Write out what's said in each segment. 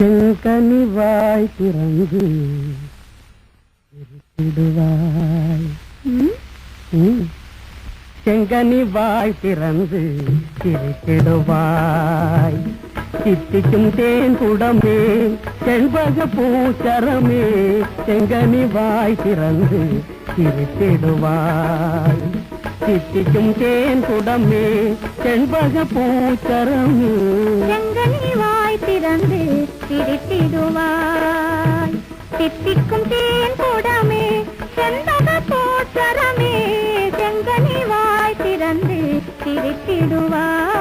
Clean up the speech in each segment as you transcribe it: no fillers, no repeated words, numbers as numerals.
செங்கனி வாய் திறந்து சிரித்திடுவாய். செங்கனி வாய் திறந்து சிரித்திடுவாய். சித்திக்கும் தேன் குடமே செண்பக பூச்சரமே செங்கனி வாய் திறந்து சிரித்திடுவாய். சித்திக்கும் தேன் குடமே செண்பக பூச்சரமே செங்கனி வாய் திறந்து சிரித்திடுவாய். சித்திக்கும் தேன் குடமே செண்பக பூச்சரமே செங்கனி வாய் திறந்து சிரித்திடுவாய்.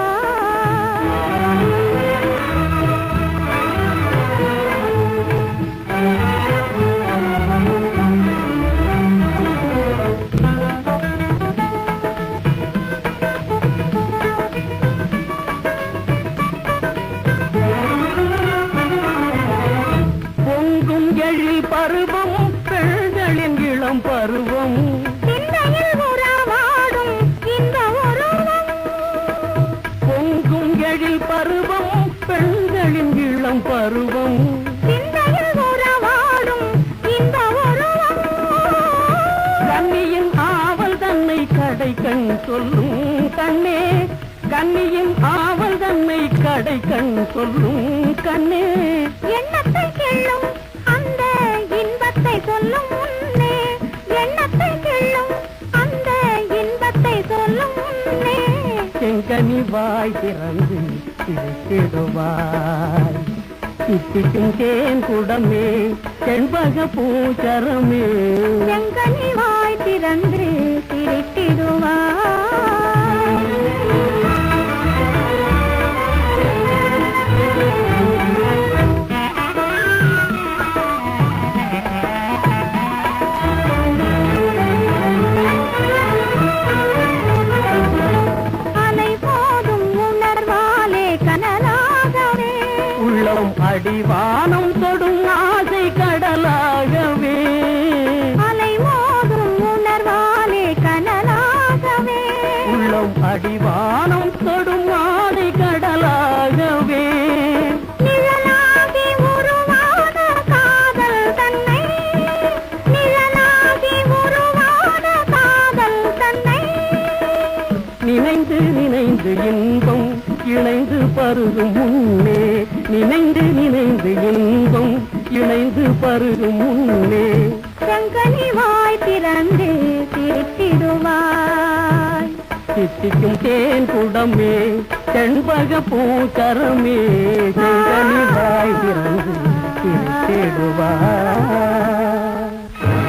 பருவம் பெண்களின் இளம் பருவம் சிந்தையில் உறவாடும் இந்த உருவம். பொங்கும் எழில் பருவம் பெண்களின் இளம் பருவம் சிந்தையில் உறவாடும் இந்த உருவம். கன்னியின் ஆவல் தன்னை கடை கண் சொல்லும் கண்ணே. கன்னியின் ஆவல் தன்னை கடை கண் சொல்லும் கண்ணே. எண்ணத்தை கிள்ளும் அந்த இன்பத்தை சொல்லும் முன்னே. எண்ணத்தை கிள்ளும் அந்த இன்பத்தை சொல்லும் முன்னே. செங்கனி வாய் திறந்து சிரித்திடுவாய். சித்திக்கும் தேன் குடமே செண்பக பூச்சரமே செங்கனி வாய் திறந்து சிரித்திடுவாய். அடிவானம் தொடும் ஆசை கடலாகவே அலை மோதும் உணர்வாலே கனலாகவே உள்ளம் அடிவானம் தொடும் ஆசை கடலாகவே நிழலாகி உருவான காதல் தன்னை. நிழலாகி உருவான காதல் தன்னை நினைந்து நினைந்து இன்பம் இணைந்து பருகும் முன்னே. நினைந்து நினைந்து இன்பம் இணைந்து பருகும் முன்னே. செங்கனி வாய் திறந்து சிரித்திடுவாய். சித்திக்கும் தேன் குடமே செண்பக பூச்சரமே செங்கனி வாய் திறந்து சிரித்திடுவாய்.